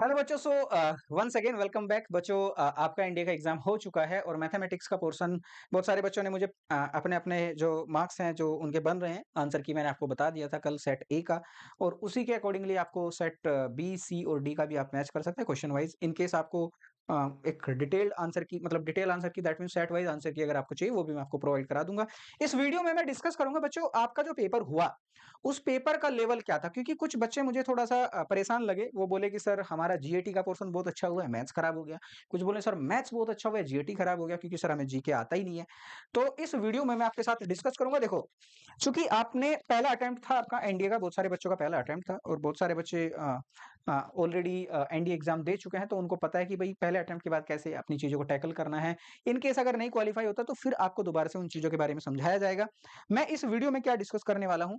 Hello बच्चों। Once again welcome back बच्चों। आपका इंडिया का एग्जाम हो चुका है और मैथमेटिक्स का पोर्शन बहुत सारे बच्चों ने मुझे अपने अपने जो मार्क्स हैं जो उनके बन रहे हैं आंसर की मैंने आपको बता दिया था कल सेट ए का। और उसी के अकॉर्डिंगली आपको सेट बी सी और डी का भी आप मैच कर सकते हैं क्वेश्चन वाइज इन केस आपको एक डिटेल्ड आंसर की मतलब डिटेल आंसर की that mean set wise answer की अगर आपको चाहिए वो भी मैं आपको प्रोवाइड करा दूंगा। इस वीडियो में मैं डिस्कस करूंगा बच्चों आपका जो पेपर हुआ उस पेपर का लेवल क्या था, क्योंकि कुछ बच्चे मुझे थोड़ा-सा परेशान लगे। वो बोले कि सर हमारा जीएटी का पोर्शन बहुत अच्छा हुआ है, मैथ्स खराब हो गया। कुछ बोले सर मैथ्स बहुत अच्छा हुआ है, जीएटी खराब हो गया क्योंकि सर हमें जीके आता ही नहीं है। तो इस वीडियो में मैं आपके साथ डिस्कस करूँगा। देखो, चूँकि आपने पहला अटेम्प्ट था आपका एनडीए का, बहुत सारे बच्चों का पहला अटेम्प्ट था और बहुत सारे बच्चे ऑलरेडी एनडीए एग्ज़ाम दे चुके हैं, तो उनको पता है कि भई पहले अटेम्प्ट के बाद कैसे अपनी चीज़ों को टैकल करना है। इन केस अगर नहीं क्वालीफाई होता तो फिर आपको दोबारा से उन चीज़ों के बारे में समझाया जाएगा। मैं इस वीडियो में क्या डिस्कस करने वाला हूँ,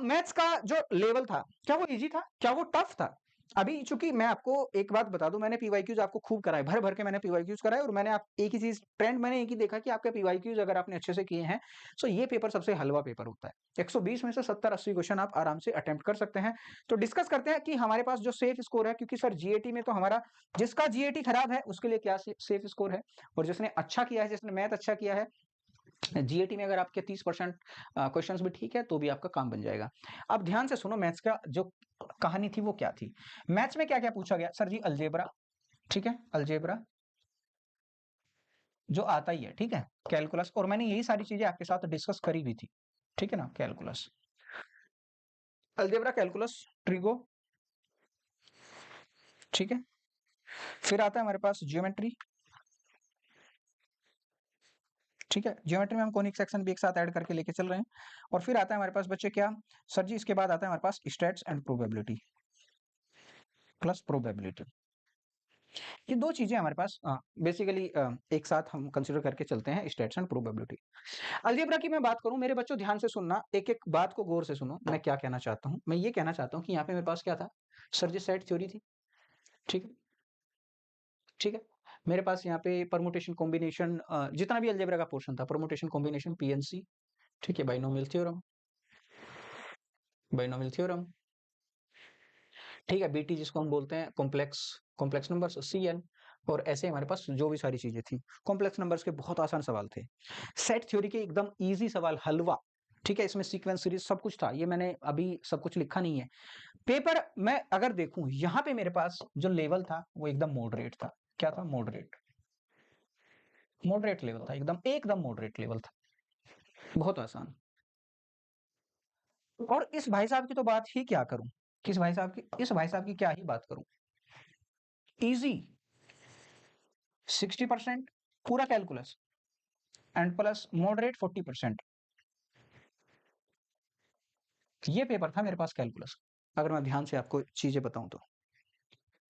मैथ्स का जो लेवल था, क्या वो ईज़ी था? क्या वो टफ था? अभी चूँकि मैं आपको एक बात बता दूँ, मैंने पीवाईक्यूज़ आपको खूब कराए, भर-भर के मैंने पीवाईक्यूज़ कराए और मैंने आप एक ही चीज़ ट्रेंड मैंने एक ही देखा कि आपके पीवाईक्यूज़ अगर आपने अच्छे से किए हैं, सो ये पेपर सबसे हलवा पेपर होता है। 120 में से 70-80 क्वेश्चन आप आराम से अटेम्प्ट कर सकते हैं। तो डिस्कस करते हैं कि हमारे पास जो सेफ स्कोर है, क्योंकि सर जीएटी में तो हमारा जिसका जीएटी खराब है, उसके लिए क्या सेफ स्कोर है और जिसने अच्छा किया है, जिसने मैथ अच्छा किया है, जीएटी में अगर आपके 30% क्वेश्चंस भी ठीक है तो भी आपका काम बन जाएगा। अब ध्यान से सुनो, मैथ्स का जो कहानी थी वो क्या थी। मैथ्स में क्या क्या पूछा गया सर जी? अलजेब्रा, ठीक है, अलजेब्रा जो आता ही है, ठीक है, कैलकुलस, और मैंने यही सारी चीजें आपके साथ डिस्कस करी भी थी, ठीक है ना। कैलकुलस, अलजेब्रा, कैलकुलस, ट्रिगो, ठीक है। फिर आता है हमारे पास जियोमेट्री, ठीक है। ज्योमेट्री में हम कोनिक सेक्शन भी एक साथ ऐड करके लेके चल रहे हैं। और फिर आता है हमारे पास बच्चे क्या सर जी, इसके बाद आता है हमारे पास stats and probability plus probability. ये दो चीजें हमारे पास बेसिकली एक साथ हम कंसिडर करके चलते हैं, स्टैट्स एंड प्रोबेबिलिटी। अलजेब्रा की मैं बात करूं, मेरे बच्चों ध्यान से सुनना, एक एक बात को गौर से सुनो। मैं क्या कहना चाहता हूं, मैं ये कहना चाहता हूं कि यहाँ पे मेरे पास क्या था सर जी, सेट थ्योरी थी, ठीक है, ठीक है। मेरे पास यहाँ पे परमुटेशन कॉम्बिनेशन, जितना भी अलजेब्रा का पोर्शन था, परमुटेशन कॉम्बिनेशन, पीएनसी, ठीक है, बाइनोमियल थ्योरम, बाइनोमियल थ्योरम, ठीक है, बीटी जिसको हम बोलते हैं कॉम्प्लेक्स कॉम्प्लेक्स नंबर्स, सीएन, और ऐसे हमारे पास जो भी सारी चीजें थी। कॉम्प्लेक्स नंबर्स के बहुत आसान सवाल थे, सेट थ्योरी के एकदम इजी सवाल, हलवा, ठीक है। इसमें सीक्वेंस सीरीज सब कुछ था, ये मैंने अभी सब कुछ लिखा नहीं है। पेपर मैं अगर देखूं यहाँ पे मेरे पास जो लेवल था वो एकदम मॉडरेट था। क्या था? मॉडरेट, मॉडरेट लेवल था, एकदम एकदम मॉडरेट लेवल था, बहुत आसान। और इस भाई साहब की तो बात ही क्या करूं, किस भाई साहब की, इस भाई साहब की क्या ही बात करूं। इजी, 60% पूरा कैलकुलस एंड प्लस मॉडरेट 40%। ये पेपर था मेरे पास कैलकुलस, अगर मैं ध्यान से आपको चीजें बताऊं तो।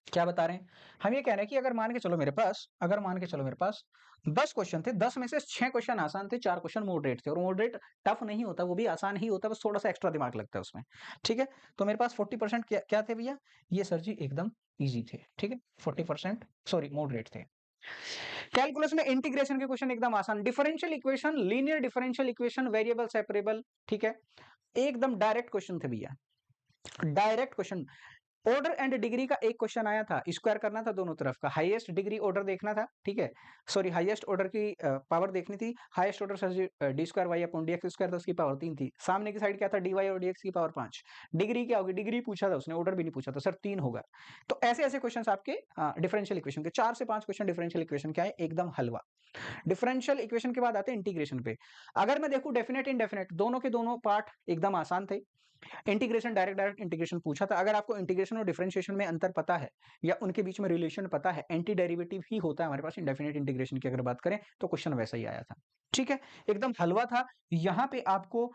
क्या बता रहे हैं हम? ये कह रहे हैं कि अगर मान के चलो मेरे पास, अगर मान के चलो मेरे पास 10 क्वेश्चन थे, 10 में से 6 क्वेश्चन आसान थे, 4 क्वेश्चन मॉडरेट थे। और मॉडरेट टफ नहीं होता, वो भी आसान ही होता है, बस थोड़ा सा एक्स्ट्रा दिमाग लगता है उसमें, ठीक है। तो मेरे पास 40% क्या थे भैया? ये सर जी एकदम इजी थे, ठीक है, 40% सॉरी मॉडरेट थे। कैलकुलस में इंटीग्रेशन के क्वेश्चन एकदम आसान, differential equation, linear differential equation, variable separable, ठीक है, एकदम डायरेक्ट क्वेश्चन थे भैया, direct question. Order and degree का एक क्वेश्चन आया था, स्क्वायर करना था दोनों तरफ का, हाईएस्ट डिग्री ऑर्डर देखना था, ठीक है, सॉरी हाईएस्ट ऑर्डर की पावर देखनी थी। Highest order sir D square Y upon D X square था, उसकी पावर 3 थी। सामने की साइड क्या था? डी वाई और डी एक्स की पावर 5। डिग्री क्या होगी? डिग्री पूछा था उसने, ऑर्डर भी नहीं पूछा था सर, 3 होगा। तो ऐसे ऐसे क्वेश्चन आपके डिफरेंशियल इक्वेशन के 4 से 5 क्वेश्चन डिफरेंशियल इक्वेशन क्या है, एकदम हलवा। डिफरेंशियल इक्वेशन के बाद आते हैं इंटीग्रेशन पे। अगर मैं देखूं डेफिनेट इनडेफिनेट दोनों के दोनों पार्ट एकदम आसान थे। इंटीग्रेशन डायरेक्ट डायरेक्ट इंटीग्रेशन पूछा था। अगर आपको इंटीग्रेशन और डिफरेंशिएशन में अंतर पता है या उनके बीच में रिलेशन पता है, एंटी डेरिवेटिव ही होता है हमारे पास इंडेफिनेट इंटीग्रेशन की अगर बात करें तो क्वेश्चन वैसा ही आया था, ठीक है, एकदम हलवा था। यहाँ पे आपको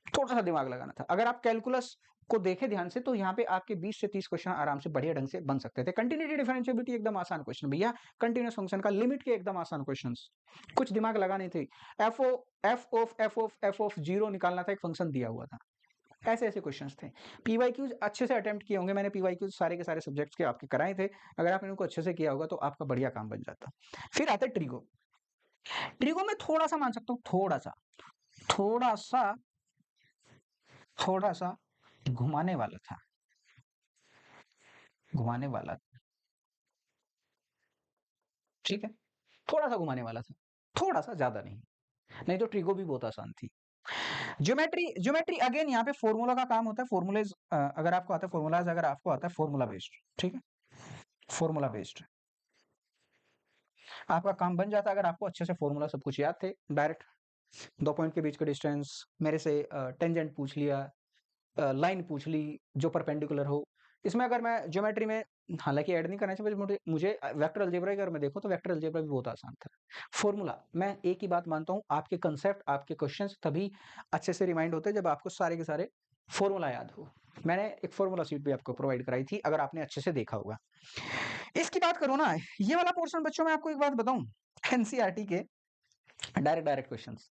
थोड़ा सा दिमाग लगाना था। अगर आप कैलकुलस को देखें ध्यान से तो यहाँ पे आपके 20 से 30 क्वेश्चन आराम से बढ़िया ढंग से बन सकते थे। कंटिन्यूटी डिफरेंशिएबिलिटी एकदम आसान क्वेश्चन भैया, कंटिन्यूस फंक्शन का लिमिट के एकदम आसान क्वेश्चंस, कुछ दिमाग लगाने थे। एफ ऑफ जीरो निकालना था, एक फंक्शन दिया हुआ था। ऐसे ऐसे क्वेश्चंस थे। पीवाईक्यूज अच्छे से अटेम्प्ट किए होंगे, मैंने पीवाईक्यूज सारे के सारे सब्जेक्ट्स के आपके कराए थे। अगर आपने उनको अच्छे से किया होगा तो आपका बढ़िया काम बन जाता। फिर आते ट्रिगो। ट्रिगो में थोड़ा सा मान सकता हूँ, थोड़ा सा थोड़ा सा घुमाने वाला था, घुमाने वाला। ठीक है, थोड़ा सा घुमाने वाला था, थोड़ा सा, ज्यादा नहीं, नहीं तो ट्रिगो भी बहुत आसान थी। ज्योमेट्री, ज्योमेट्री अगेन यहाँ पे फॉर्मूला का काम होता है। फॉर्मूलेज अगर आपको आता है, फॉर्मूलाज अगर आपको आता है, फॉर्मूला बेस्ड, ठीक है, फॉर्मूला बेस्ड आपका काम बन जाता है अगर आपको अच्छे से फॉर्मूला सब कुछ याद थे। डायरेक्ट 2 पॉइंट के बीच का डिस्टेंस, मेरे से टेंजेंट पूछ लिया, लाइन पूछ ली जो परपेंडिकुलर हो। इसमें अगर मैं ज्योमेट्री में हालांकि ऐड नहीं करना चाहिए, मुझे वेक्टर अलजेब्रा अगर मैं देखूं तो वेक्टर अलजेब्रा भी बहुत आसान था। फॉर्मूला, मैं एक ही बात मानता हूं, आपके कंसेप्ट, आपके क्वेश्चंस तभी अच्छे से रिमाइंड होते हैं जब आपको सारे के सारे फॉर्मूला याद हो। मैंने एक फॉर्मूला शीट भी आपको प्रोवाइड कराई थी, अगर आपने अच्छे से देखा होगा। इसकी बात करो ना, ये वाला पोर्शन बच्चों, मैं आपको एक बात बताऊं, एनसीईआरटी के डायरेक्ट डायरेक्ट क्वेश्चंस,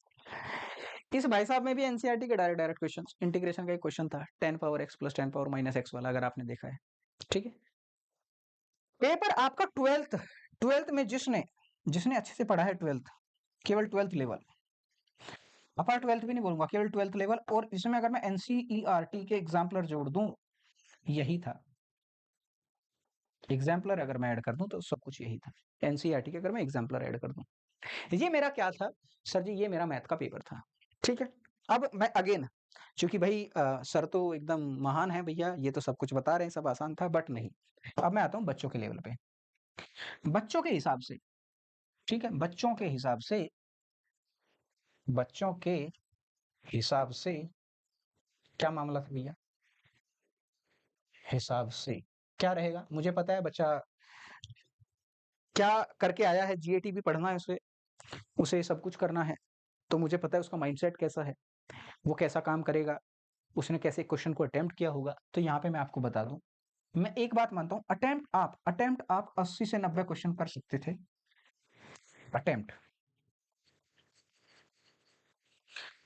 इस भाई साहब में भी एनसीईआरटी के डायरेक्ट डायरेक्ट क्वेश्चंस, इंटीग्रेशन का एक क्वेश्चन था 10 power x plus 10 power minus x वाला, अगर आपने देखा है, ठीक है। पेपर आपका ट्वेल्थ, ट्वेल्थ में जिसने जिसने अच्छे से पढ़ा है, ट्वेल्थ, केवल ट्वेल्थ लेवल, अपर ट्वेल्थ भी नहीं बोलूंगा, केवल ट्वेल्थ लेवल, और इसमें अगर मैं एनसीईआरटी के एग्जाम्पलर जोड़ दूं, यही था एग्जाम्पलर, अगर मैं ऐड कर दूं तो सब कुछ यही था। एनसीईआरटी के अगर मैं एग्जाम्पलर ऐड कर दूं, ये मेरा क्या था सर जी, ये मेरा मैथ का पेपर था, ठीक है। अब मैं अगेन, क्योंकि भाई सर तो एकदम महान है भैया, ये तो सब कुछ बता रहे हैं, सब आसान था, बट नहीं। अब मैं आता हूं बच्चों के लेवल पे, बच्चों के हिसाब से, ठीक है, बच्चों के हिसाब से, बच्चों के हिसाब से क्या मामला था भैया, हिसाब से क्या रहेगा, मुझे पता है बच्चा क्या करके आया है, जीएटी भी पढ़ना है उसे, उसे सब कुछ करना है, तो मुझे पता है उसका माइंडसेट कैसा है, वो कैसा काम करेगा, उसने कैसे क्वेश्चन को अटेम्प्ट किया होगा। तो यहाँ पे मैं आपको बता दूं, मैं एक बात मानता हूं, अटेम्प्ट आप 80 से 90 क्वेश्चन कर सकते थे, अटेम्प्ट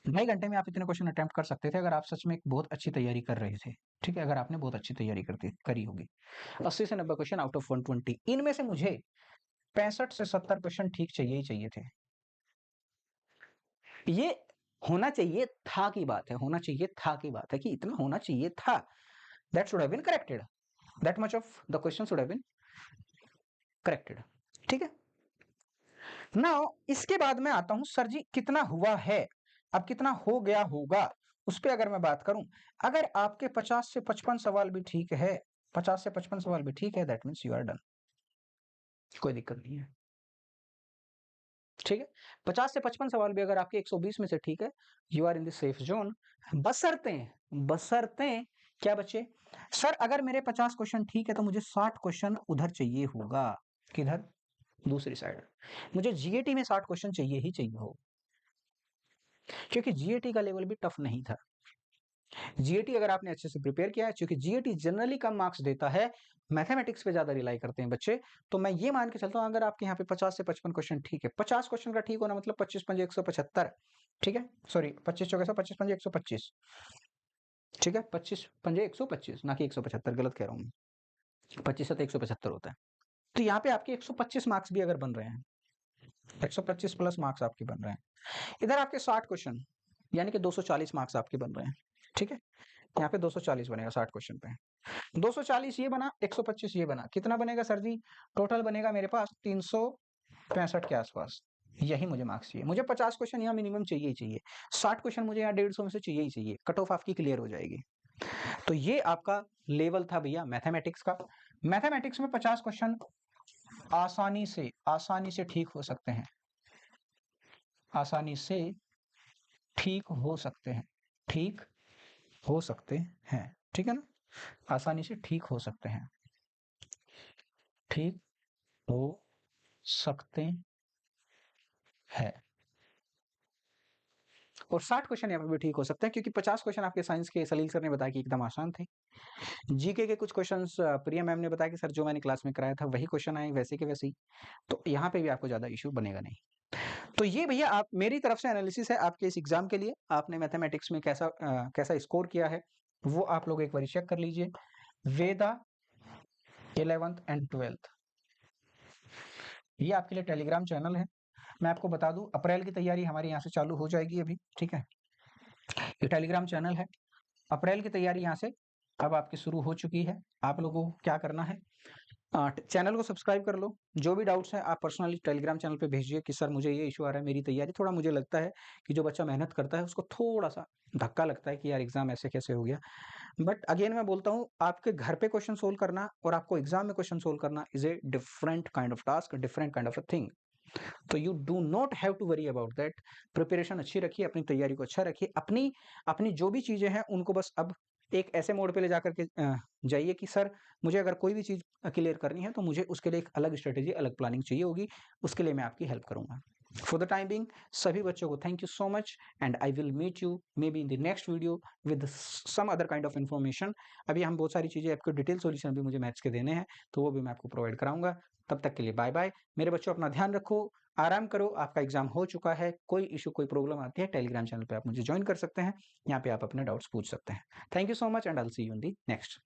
2.5 घंटे में आप इतने क्वेश्चन अटेम्प्ट कर सकते थे, अगर आप सच में एक बहुत अच्छी तैयारी कर रहे थे, ठीक है, अगर आपने बहुत अच्छी तैयारी करी होगी। 80 से 90 क्वेश्चन आउट ऑफ 120, इनमें से मुझे 65 से 70 क्वेश्चन ठीक चाहिए ही चाहिए थे। ये होना चाहिए था की बात है, होना चाहिए था की बात है कि इतना होना चाहिए था, that should have been corrected, that much of the question should have been corrected, ठीक है। नाउ इसके बाद मैं आता हूं, सर जी कितना हुआ है, अब कितना हो गया होगा, उस पे अगर मैं बात करूं, अगर आपके 50 से 55 सवाल भी ठीक है, 50 से 55 सवाल भी ठीक है, that means you are done, कोई दिक्कत नहीं है, ठीक है। 50 से 55 सवाल भी अगर आपके 120 में से ठीक है, you are in the safe zone, बशर्ते, बशर्ते क्या बच्चे, सर अगर मेरे 50 क्वेश्चन ठीक है तो मुझे 60 क्वेश्चन उधर चाहिए होगा, किधर, दूसरी साइड, मुझे जीएटी में 60 क्वेश्चन चाहिए ही चाहिए हो, क्योंकि जीएटी का लेवल भी टफ नहीं था। जीएटी अगर आपने अच्छे से प्रिपेयर किया है, क्योंकि जीएटी जनरली कम मार्क्स देता है, मैथमेटिक्स पे ज्यादा रिलाई करते हैं बच्चे, तो मैं ये मान के चलता हूं, अगर आपके यहाँ पे 50 से 55 क्वेश्चन ठीक है, 50 क्वेश्चन का ठीक होना मतलब 25 पंजे 175, ठीक है, सॉरी 25 चौके 25 पंजे 125, ठीक है, 25 पंजे 125, ना कि 175, गलत कह रहा हूँ, 25 से 175 होता है। तो यहाँ पे आपके 125 मार्क्स भी अगर बन रहे हैं, 125 प्लस मार्क्स आपके बन रहे हैं, इधर आपके 60 क्वेश्चन यानी कि 240 मार्क्स आपके बन रहे हैं, ठीक है। यहाँ पे 240 बनेगा 60 क्वेश्चन पे, 240 ये बना, 125 ये बना, कितना बनेगा सर जी, टोटल बनेगा मेरे पास 365 के आसपास, यही मुझे मार्क्स चाहिए, मुझे 50 क्वेश्चन यहाँ मिनिमम चाहिए ही चाहिए, 60 क्वेश्चन मुझे यहाँ 150 में से चाहिए ही चाहिए, कट ऑफ आपकी क्लियर हो जाएगी। तो ये आपका लेवल था भैया मैथमेटिक्स का। मैथमेटिक्स में 50 क्वेश्चन आसानी से ठीक हो सकते हैं, आसानी से ठीक हो सकते हैं, ठीक हो सकते हैं, ठीक है ना, आसानी से ठीक हो सकते हैं, ठीक हो सकते हैं, और 60 क्वेश्चन यहाँ पे भी ठीक हो सकते हैं, क्योंकि 50 क्वेश्चन आपके साइंस के सलील सर ने बताया कि एकदम आसान थे। जीके के कुछ क्वेश्चंस प्रिया मैम ने बताया कि सर जो मैंने क्लास में कराया था वही क्वेश्चन आए वैसे के वैसे ही, तो यहाँ पे भी आपको ज्यादा इश्यू बनेगा नहीं। तो ये भैया आप मेरी तरफ से एनालिसिस है आपके इस एग्जाम के लिए, आपने मैथमेटिक्स में कैसा स्कोर किया है वो आप लोग एक बार चेक कर लीजिए। वेदा 11th एंड 12th, ये आपके लिए टेलीग्राम चैनल है। मैं आपको बता दूं, अप्रैल की तैयारी हमारे यहाँ से चालू हो जाएगी अभी, ठीक है, ये टेलीग्राम चैनल है, अप्रैल की तैयारी यहाँ से अब आपकी शुरू हो चुकी है। आप लोगों को क्या करना है, चैनल को सब्सक्राइब कर लो। जो भी डाउट्स हैं आप पर्सनली टेलीग्राम चैनल पे भेजिए कि सर मुझे ये इश्यू आ रहा है, मेरी तैयारी थोड़ा मुझे लगता है कि जो बच्चा मेहनत करता है उसको थोड़ा-सा धक्का लगता है कि यार एग्ज़ाम ऐसे कैसे हो गया। बट अगेन मैं बोलता हूँ आपके घर पे क्वेश्चन सोल्व करना और आपको एग्ज़ाम में क्वेश्चन सोल्व करना is a different kind of task, different kind of a thing. तो you do not have to worry about that. Preparation अच्छी रखिए, अपनी तैयारी को अच्छा रखिए, अपनी अपनी जो भी चीज़ें हैं उनको बस अब एक ऐसे मोड पे ले जाकर के जाइए कि सर मुझे अगर कोई भी चीज़ क्लियर करनी है तो मुझे उसके लिए एक अलग स्ट्रैटेजी, अलग प्लानिंग चाहिए होगी, उसके लिए मैं आपकी हेल्प करूँगा। फॉर द टाइम बीइंग सभी बच्चों को thank you so much and I will meet you maybe in the next video with some other kind of information. अभी हम बहुत सारी चीज़ें आपको डिटेल सॉल्यूशन भी मुझे मैथ्स के देने हैं, तो वो भी मैं आपको प्रोवाइड कराऊँगा। तब तक के लिए बाय-बाय। मेरे बच्चों अपना ध्यान रखो, आराम करो, आपका एग्ज़ाम हो चुका है, कोई इश्यू, कोई प्रॉब्लम आती है, टेलीग्राम चैनल पे आप मुझे जॉइन कर सकते हैं, यहाँ पे आप अपने डाउट्स पूछ सकते हैं। Thank you so much and I will see you in the next.